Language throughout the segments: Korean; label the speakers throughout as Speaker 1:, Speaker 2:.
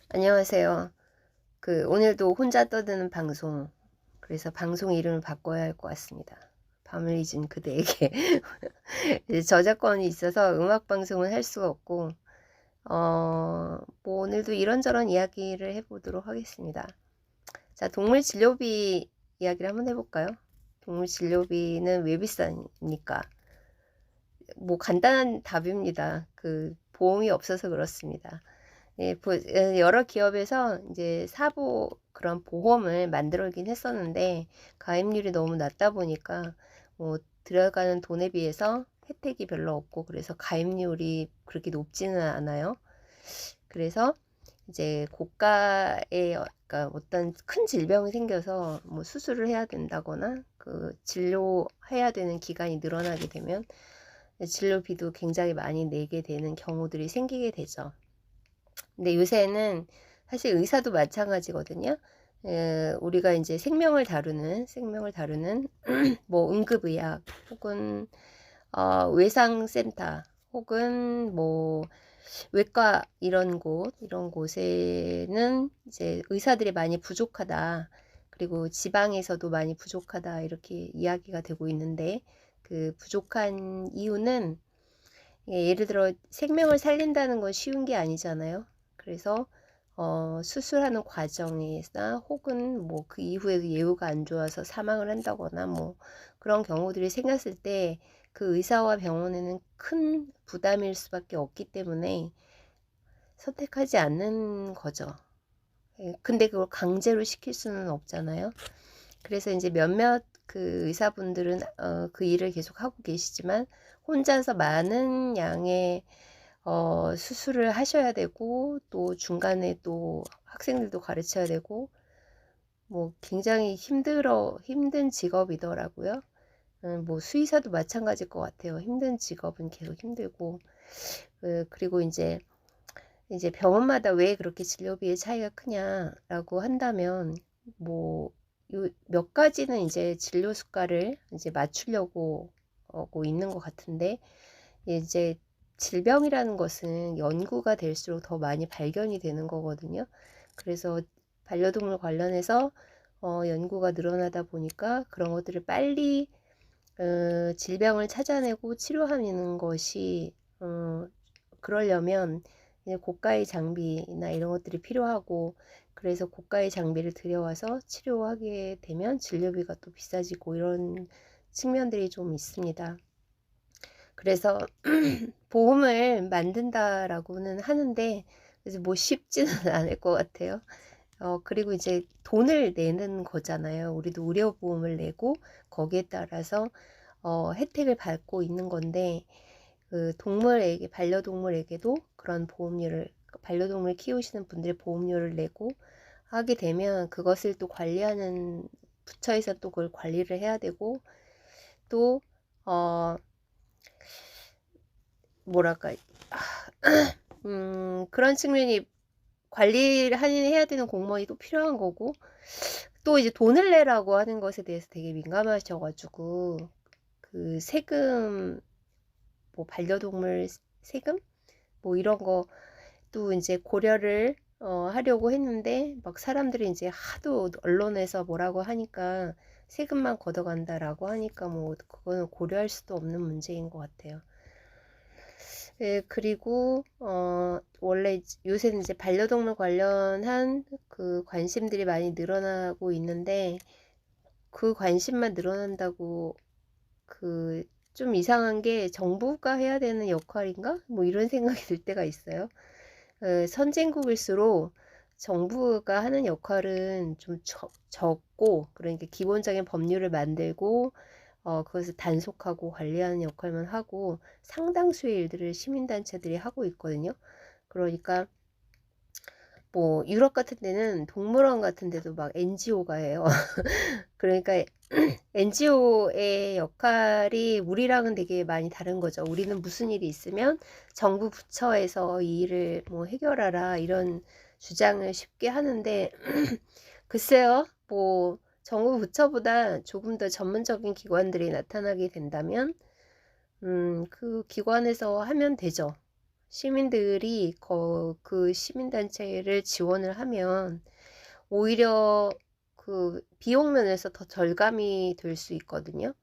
Speaker 1: 안녕하세요. 오늘도 혼자 떠드는 방송. 그래서 방송 이름을 바꿔야 할 것 같습니다. 밤을 잊은 그대에게. 이제 저작권이 있어서 음악 방송을 할 수가 없고, 오늘도 이런저런 이야기를 해보도록 하겠습니다. 자, 동물 진료비 이야기를 한번 해볼까요? 동물 진료비는 왜 비쌉니까? 간단한 답입니다. 보험이 없어서 그렇습니다. 예, 여러 기업에서 이제 사보 그런 보험을 만들긴 했었는데 가입률이 너무 낮다 보니까 들어가는 돈에 비해서 혜택이 별로 없고 그래서 가입률이 그렇게 높지는 않아요. 그래서 이제 고가의 그러니까 어떤 큰 질병이 생겨서 수술을 해야 된다거나 진료해야 되는 기간이 늘어나게 되면 진료비도 굉장히 많이 내게 되는 경우들이 생기게 되죠. 근데 요새는 사실 의사도 마찬가지거든요. 우리가 이제 생명을 다루는 응급의학 혹은 외상센터 혹은 외과 이런 곳에는 이제 의사들이 많이 부족하다. 그리고 지방에서도 많이 부족하다. 이렇게 이야기가 되고 있는데 그 부족한 이유는 예를 들어 생명을 살린다는 건 쉬운 게 아니잖아요. 그래서 수술하는 과정이나 혹은 그 이후에 예후가 안 좋아서 사망을 한다거나 그런 경우들이 생겼을 때 그 의사와 병원에는 큰 부담일 수밖에 없기 때문에 선택하지 않는 거죠. 근데 그걸 강제로 시킬 수는 없잖아요. 그래서 이제 몇몇 의사분들은 그 일을 계속 하고 계시지만 혼자서 많은 양의 수술을 하셔야 되고 또 중간에 또 학생들도 가르쳐야 되고 굉장히 힘든 직업이더라고요. 수의사도 마찬가지일 것 같아요. 힘든 직업은 계속 힘들고 그리고 이제 병원마다 왜 그렇게 진료비의 차이가 크냐라고 한다면 몇 가지는 이제 진료 수가를 이제 맞추려고 하고 있는 것 같은데 이제 질병이라는 것은 연구가 될수록 더 많이 발견이 되는 거거든요. 그래서 반려동물 관련해서 연구가 늘어나다 보니까 그런 것들을 빨리 질병을 찾아내고 치료하는 것이 그러려면 고가의 장비나 이런 것들이 필요하고 그래서 고가의 장비를 들여와서 치료하게 되면 진료비가 또 비싸지고 이런 측면들이 좀 있습니다. 그래서 보험을 만든다라고는 하는데 그래서 쉽지는 않을 것 같아요. 그리고 이제 돈을 내는 거잖아요. 우리도 의료보험을 내고 거기에 따라서 혜택을 받고 있는 건데 반려동물에게도 그런 보험료를 반려동물 키우시는 분들의 보험료를 내고 하게 되면 그것을 또 관리하는 부처에서 또 그걸 관리를 해야 되고 또 뭐랄까 그런 측면이 관리를 해야 되는 공무원이 또 필요한 거고 또 이제 돈을 내라고 하는 것에 대해서 되게 민감하셔가지고 세금 반려동물 세금 이런 거 또 이제 고려를 하려고 했는데 사람들이 이제 하도 언론에서 뭐라고 하니까 세금만 걷어간다라고 하니까 그거는 고려할 수도 없는 문제인 것 같아요. 예, 그리고 원래 요새는 이제 반려동물 관련한 관심들이 많이 늘어나고 있는데 그 관심만 늘어난다고 좀 이상한 게 정부가 해야 되는 역할인가? 이런 생각이 들 때가 있어요. 선진국일수록 정부가 하는 역할은 좀 적고 그러니까 기본적인 법률을 만들고 그것을 단속하고 관리하는 역할만 하고 상당수의 일들을 시민단체들이 하고 있거든요. 그러니까 유럽 같은 데는 동물원 같은 데도 막 NGO가 해요. 그러니까 NGO의 역할이 우리랑은 되게 많이 다른 거죠. 우리는 무슨 일이 있으면 정부 부처에서 이 일을 해결하라 이런 주장을 쉽게 하는데 글쎄요. 정부 부처보다 조금 더 전문적인 기관들이 나타나게 된다면 그 기관에서 하면 되죠. 시민들이 그 시민단체를 지원을 하면 오히려 그 비용 면에서 더 절감이 될 수 있거든요.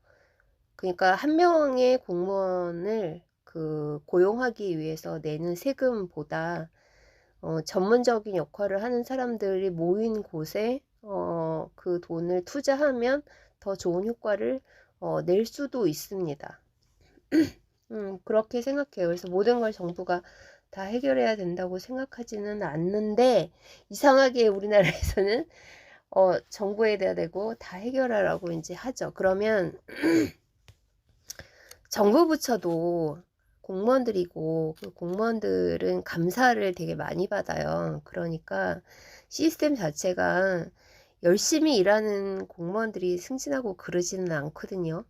Speaker 1: 그러니까 한 명의 공무원을 그 고용하기 위해서 내는 세금보다 전문적인 역할을 하는 사람들이 모인 곳에 그 돈을 투자하면 더 좋은 효과를 낼 수도 있습니다. 그렇게 생각해요. 그래서 모든 걸 정부가 다 해결해야 된다고 생각하지는 않는데, 이상하게 우리나라에서는 정부에 대야 되고 다 해결하라고 이제 하죠. 그러면 정부 부처도 공무원들이고, 그 공무원들은 감사를 되게 많이 받아요. 그러니까 시스템 자체가 열심히 일하는 공무원들이 승진하고 그러지는 않거든요.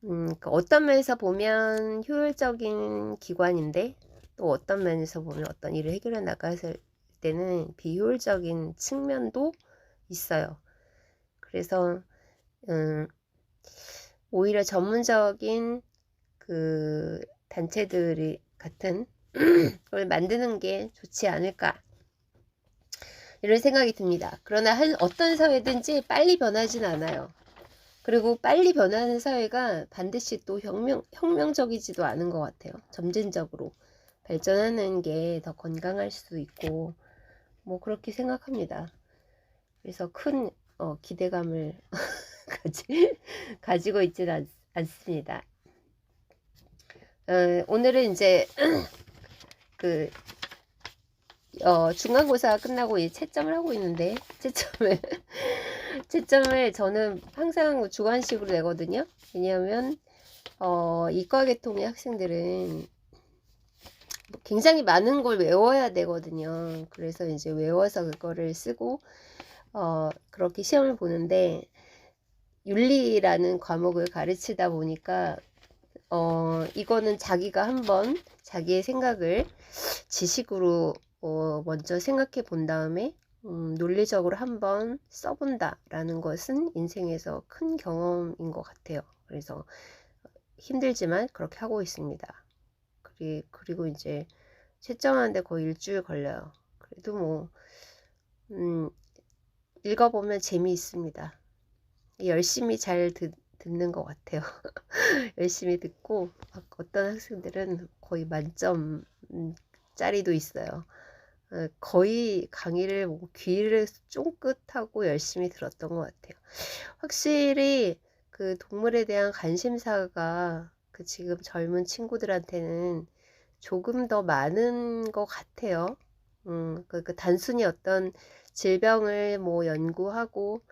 Speaker 1: 그러니까 어떤 면에서 보면 효율적인 기관인데, 또 어떤 면에서 보면 어떤 일을 해결해 나갔을 때는 비효율적인 측면도 있어요. 그래서 오히려 전문적인 그 단체들이 같은 걸 만드는 게 좋지 않을까, 이런 생각이 듭니다. 그러나 어떤 사회든지 빨리 변하진 않아요. 그리고 빨리 변하는 사회가 반드시 또 혁명적이지도 않은 것 같아요. 점진적으로 발전하는 게 더 건강할 수도 있고, 뭐 그렇게 생각합니다. 그래서 큰 기대감을 가지고 있지는 않습니다. 오늘은 이제 그 중간고사 끝나고 이제 채점을 하고 있는데, 채점을 저는 항상 주관식으로 내거든요. 왜냐하면 이과계통의 학생들은 굉장히 많은 걸 외워야 되거든요. 그래서 이제 외워서 그거를 쓰고 그렇게 시험을 보는데, 윤리라는 과목을 가르치다 보니까 이거는 자기가 한번 자기의 생각을 지식으로 먼저 생각해 본 다음에 논리적으로 한번 써본다 라는 것은 인생에서 큰 경험인 것 같아요. 그래서 힘들지만 그렇게 하고 있습니다. 그리고 이제 채점하는데 거의 일주일 걸려요. 그래도 뭐 읽어보면 재미있습니다. 열심히 잘 듣는 것 같아요. 열심히 듣고, 어떤 학생들은 거의 만점 짜리도 있어요. 거의 강의를 귀를 쫑긋하고 열심히 들었던 것 같아요. 확실히 그 동물에 대한 관심사가 그 지금 젊은 친구들한테는 조금 더 많은 것 같아요. 그 단순히 어떤 질병을 뭐 연구하고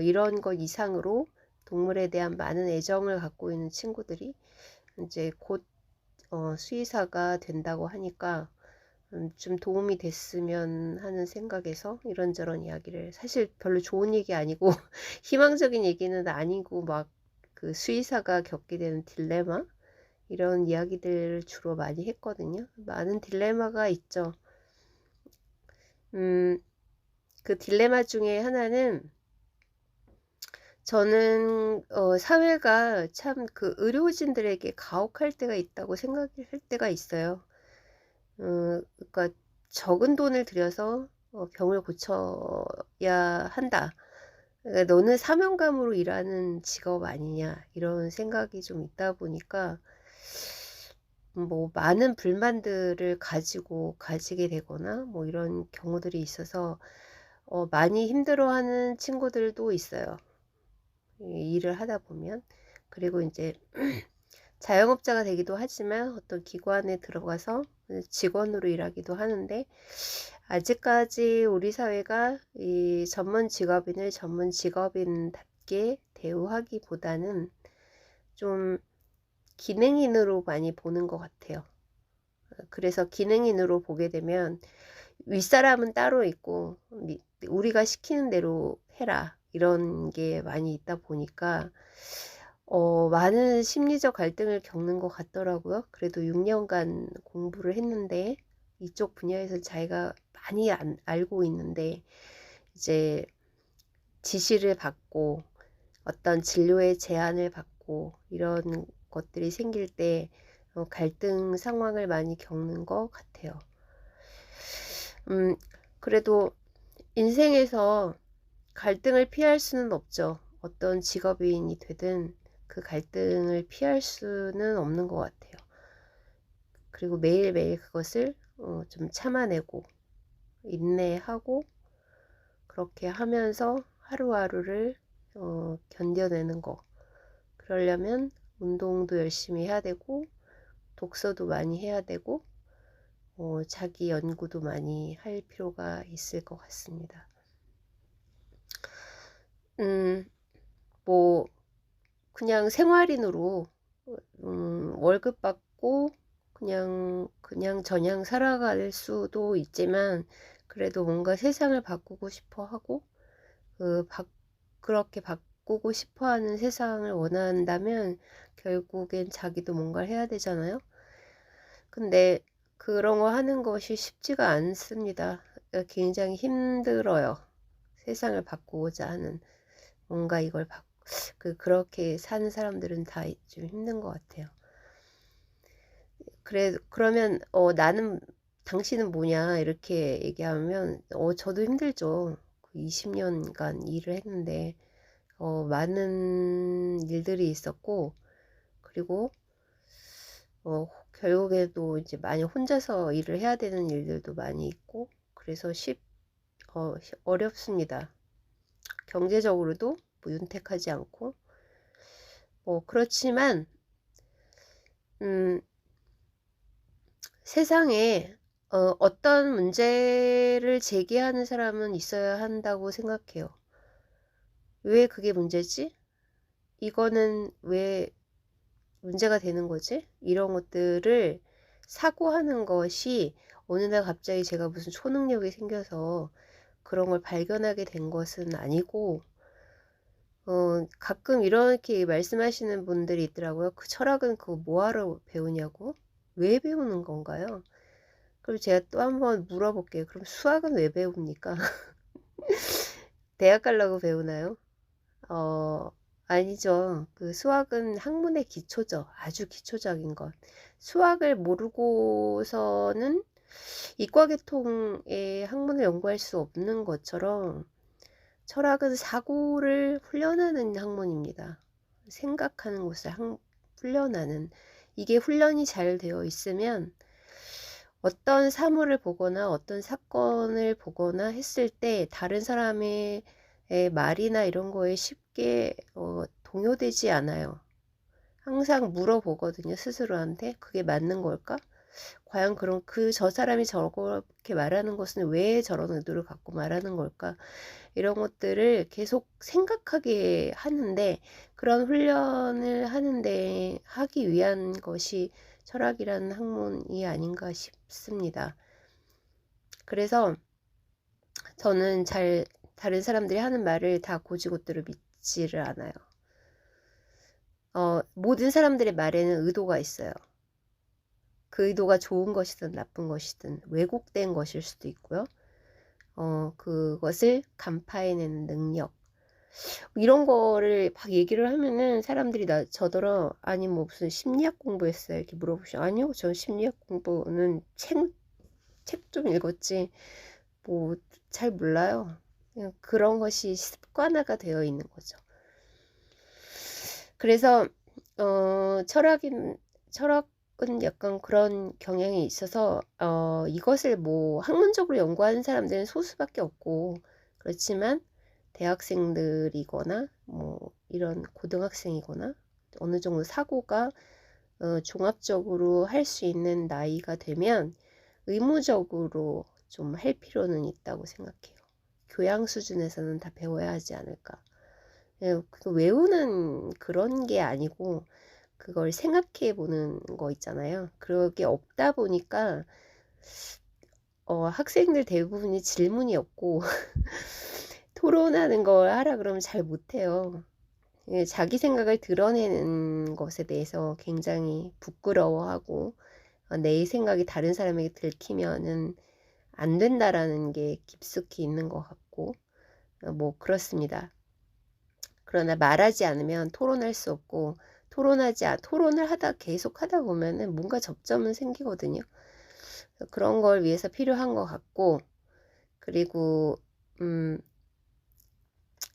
Speaker 1: 이런 것 이상으로 동물에 대한 많은 애정을 갖고 있는 친구들이 이제 곧 수의사가 된다고 하니까 좀 도움이 됐으면 하는 생각에서 이런저런 이야기를, 사실 별로 좋은 얘기 아니고 희망적인 얘기는 아니고, 막 그 수의사가 겪게 되는 딜레마, 이런 이야기들을 주로 많이 했거든요. 많은 딜레마가 있죠. 그 딜레마 중에 하나는, 저는 사회가 참 그 의료진들에게 가혹할 때가 있다고 생각할 때가 있어요. 그러니까 적은 돈을 들여서 병을 고쳐야 한다. 그러니까 너는 사명감으로 일하는 직업 아니냐, 이런 생각이 좀 있다 보니까 뭐 많은 불만들을 가지게 되거나 뭐 이런 경우들이 있어서 많이 힘들어하는 친구들도 있어요. 일을 하다 보면. 그리고 이제 자영업자가 되기도 하지만 어떤 기관에 들어가서 직원으로 일하기도 하는데, 아직까지 우리 사회가 이 전문 직업인을 전문 직업인답게 대우하기보다는 좀 기능인으로 많이 보는 것 같아요. 그래서 기능인으로 보게 되면 윗사람은 따로 있고 우리가 시키는 대로 해라, 이런 게 많이 있다 보니까 많은 심리적 갈등을 겪는 것 같더라고요. 그래도 6년간 공부를 했는데, 이쪽 분야에서 자기가 많이 알고 있는데, 이제 지시를 받고 어떤 진료의 제안을 받고 이런 것들이 생길 때 갈등 상황을 많이 겪는 것 같아요. 그래도 인생에서 갈등을 피할 수는 없죠. 어떤 직업인이 되든 그 갈등을 피할 수는 없는 것 같아요. 그리고 매일매일 그것을 좀 참아내고 인내하고 그렇게 하면서 하루하루를 견뎌내는 거. 그러려면 운동도 열심히 해야 되고 독서도 많이 해야 되고 자기 연구도 많이 할 필요가 있을 것 같습니다. 뭐 그냥 생활인으로 월급 받고 그냥 저냥 살아갈 수도 있지만 그래도 뭔가 세상을 바꾸고 싶어 하고 그렇게 바꾸고 싶어 하는 세상을 원한다면 결국엔 자기도 뭔가를 해야 되잖아요. 근데 그런 거 하는 것이 쉽지가 않습니다. 굉장히 힘들어요. 세상을 바꾸고자 하는 뭔가 이걸 그렇게 사는 사람들은 다 좀 힘든 것 같아요. 그러면 나는 당신은 뭐냐 이렇게 얘기하면 저도 힘들죠. 20년간 일을 했는데 많은 일들이 있었고 그리고 결국에도 이제 많이 혼자서 일을 해야 되는 일들도 많이 있고 그래서 어렵습니다. 경제적으로도 뭐 윤택하지 않고 그렇지만 세상에 어떤 문제를 제기하는 사람은 있어야 한다고 생각해요. 왜 그게 문제지? 이거는 왜 문제가 되는 거지? 이런 것들을 사고하는 것이 어느 날 갑자기 제가 무슨 초능력이 생겨서 그런 걸 발견하게 된 것은 아니고 가끔 이렇게 말씀하시는 분들이 있더라고요. 그 철학은 그거 뭐하러 배우냐고? 왜 배우는 건가요? 그럼 제가 또 한번 물어볼게요. 그럼 수학은 왜 배웁니까? 대학 가려고 배우나요? 아니죠. 그 수학은 학문의 기초죠. 아주 기초적인 것. 수학을 모르고서는 이과계통의 학문을 연구할 수 없는 것처럼 철학은 사고를 훈련하는 학문입니다. 생각하는 것을 훈련하는. 이게 훈련이 잘 되어 있으면 어떤 사물을 보거나 어떤 사건을 보거나 했을 때 다른 사람의 말이나 이런 거에 쉽게 동요되지 않아요. 항상 물어보거든요. 스스로한테 그게 맞는 걸까? 과연 그럼 저 사람이 저렇게 말하는 것은 왜 저런 의도를 갖고 말하는 걸까? 이런 것들을 계속 생각하게 하는데 그런 훈련을 하기 위한 것이 철학이라는 학문이 아닌가 싶습니다. 그래서 저는 다른 사람들이 하는 말을 다 곧이곧대로 믿지를 않아요. 모든 사람들의 말에는 의도가 있어요. 그 의도가 좋은 것이든 나쁜 것이든 왜곡된 것일 수도 있고요. 그것을 간파해내는 능력. 이런 거를 막 얘기를 하면은 사람들이 저더러 아니 뭐 무슨 심리학 공부했어요 이렇게 물어보시죠. 아니요, 저 심리학 공부는 책 좀 읽었지 뭐 잘 몰라요. 그냥 그런 것이 습관화가 되어 있는 거죠. 그래서 철학은 약간 그런 경향이 있어서 이것을 뭐 학문적으로 연구하는 사람들은 소수밖에 없고 그렇지만 대학생들이거나 뭐 이런 고등학생이거나 어느 정도 사고가 종합적으로 할 수 있는 나이가 되면 의무적으로 좀 할 필요는 있다고 생각해요. 교양 수준에서는 다 배워야 하지 않을까. 외우는 그런 게 아니고 그걸 생각해 보는 거 있잖아요. 그게 없다 보니까 학생들 대부분이 질문이 없고 토론하는 걸 하라 그러면 잘 못해요. 자기 생각을 드러내는 것에 대해서 굉장히 부끄러워하고 내 생각이 다른 사람에게 들키면은 안 된다라는 게 깊숙이 있는 것 같고 뭐 그렇습니다. 그러나 말하지 않으면 토론할 수 없고 토론을 계속 하다 보면은 뭔가 접점은 생기거든요. 그런 걸 위해서 필요한 것 같고, 그리고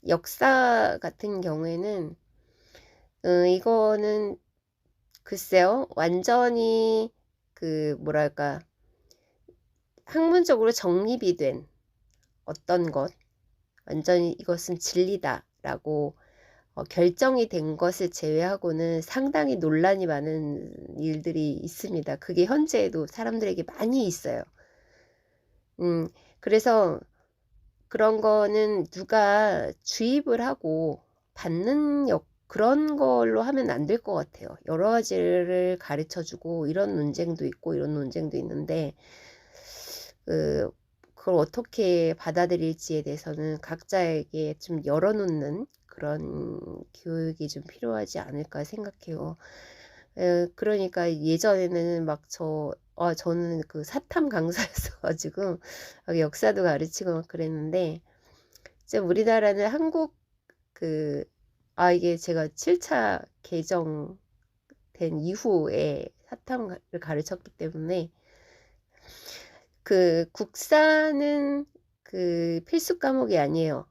Speaker 1: 역사 같은 경우에는 이거는 글쎄요, 완전히 뭐랄까, 학문적으로 정립이 된 어떤 것, 완전히 이것은 진리다라고 결정이 된 것을 제외하고는 상당히 논란이 많은 일들이 있습니다. 그게 현재에도 사람들에게 많이 있어요. 그래서 그런 거는 누가 주입을 하고 받는 그런 걸로 하면 안 될 것 같아요. 여러 가지를 가르쳐 주고 이런 논쟁도 있고 이런 논쟁도 있는데 그걸 어떻게 받아들일지에 대해서는 각자에게 좀 열어놓는 그런 교육이 좀 필요하지 않을까 생각해요. 그러니까 예전에는 저는 그 사탐 강사였어가지고 역사도 가르치고 막 그랬는데, 이제 우리나라는 이게 제가 7차 개정된 이후에 사탐을 가르쳤기 때문에 국사는 필수 과목이 아니에요.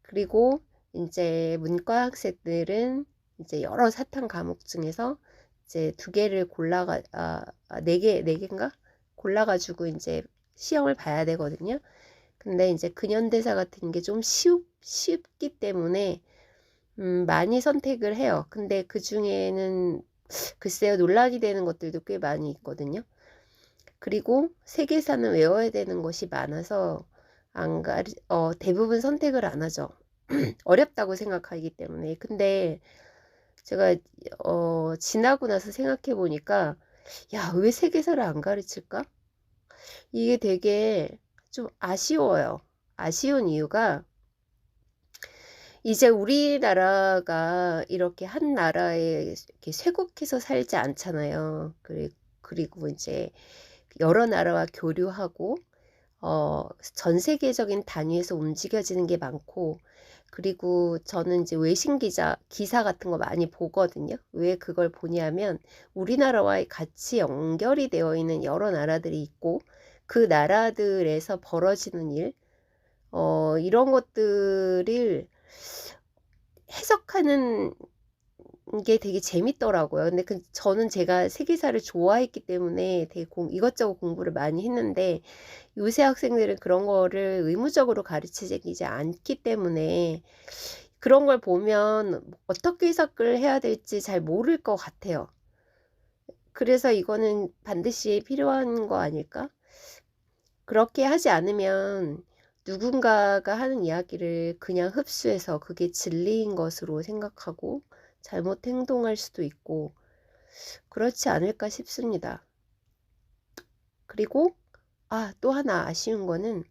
Speaker 1: 그리고 이제 문과 학생들은 이제 여러 사탐 과목 중에서 이제 2개를 네 개인가? 골라가지고 이제 시험을 봐야 되거든요. 근데 이제 근현대사 같은 게 좀 쉽기 때문에 많이 선택을 해요. 근데 그 중에는 글쎄요, 논란이 되는 것들도 꽤 많이 있거든요. 그리고 세계사는 외워야 되는 것이 많아서 대부분 선택을 안 하죠. 어렵다고 생각하기 때문에. 근데 제가 지나고 나서 생각해 보니까, 야, 왜 세계사를 안 가르칠까? 이게 되게 좀 아쉬워요. 아쉬운 이유가, 이제 우리나라가 이렇게 한 나라에 이렇게 쇄국해서 살지 않잖아요. 그리고 이제 여러 나라와 교류하고 전 세계적인 단위에서 움직여지는 게 많고, 그리고 저는 이제 기사 같은 거 많이 보거든요. 왜 그걸 보냐면 우리나라와 같이 연결이 되어 있는 여러 나라들이 있고, 그 나라들에서 벌어지는 일, 이런 것들을 해석하는 게 되게 재밌더라고요. 근데 저는 제가 세계사를 좋아했기 때문에 되게 이것저것 공부를 많이 했는데, 요새 학생들은 그런 거를 의무적으로 가르치지 않기 때문에 그런 걸 보면 어떻게 해석을 해야 될지 잘 모를 것 같아요. 그래서 이거는 반드시 필요한 거 아닐까? 그렇게 하지 않으면 누군가가 하는 이야기를 그냥 흡수해서 그게 진리인 것으로 생각하고 잘못 행동할 수도 있고 그렇지 않을까 싶습니다. 그리고 또 하나 아쉬운 거는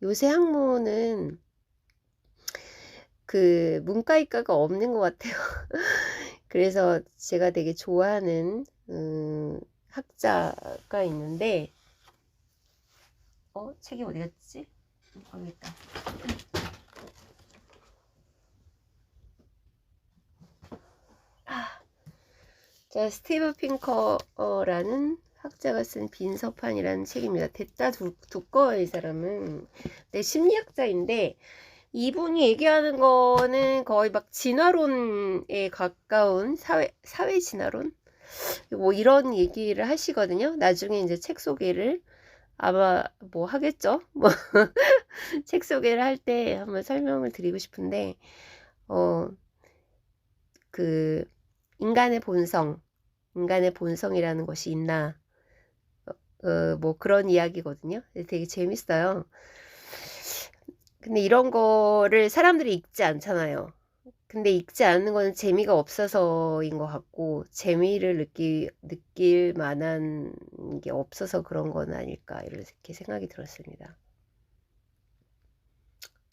Speaker 1: 요새 학문은 문과이과가 없는 것 같아요. 그래서 제가 되게 좋아하는 학자가 있는데, 책이 어디 갔지? 여기 있다. 자, 스티브 핑커라는 학자가 쓴 빈서판이라는 책입니다. 됐다 두꺼워요, 이 사람은. 네, 심리학자인데, 이분이 얘기하는 거는 거의 막 진화론에 가까운 사회 진화론? 뭐 이런 얘기를 하시거든요. 나중에 이제 책 소개를 아마 뭐 하겠죠? 뭐 책 소개를 할 때 한번 설명을 드리고 싶은데, 인간의 본성이라는 것이 있나? 뭐 그런 이야기거든요. 되게 재밌어요. 근데 이런 거를 사람들이 읽지 않잖아요. 근데 읽지 않는 거는 재미가 없어서인 것 같고, 재미를 느낄 만한 게 없어서 그런 건 아닐까, 이렇게 생각이 들었습니다.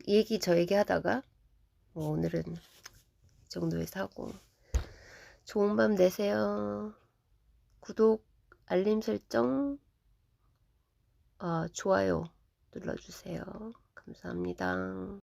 Speaker 1: 이 얘기 저 얘기 하다가, 오늘은 이 정도에서 하고, 좋은 밤 되세요. 구독, 알림 설정, 좋아요 눌러주세요. 감사합니다.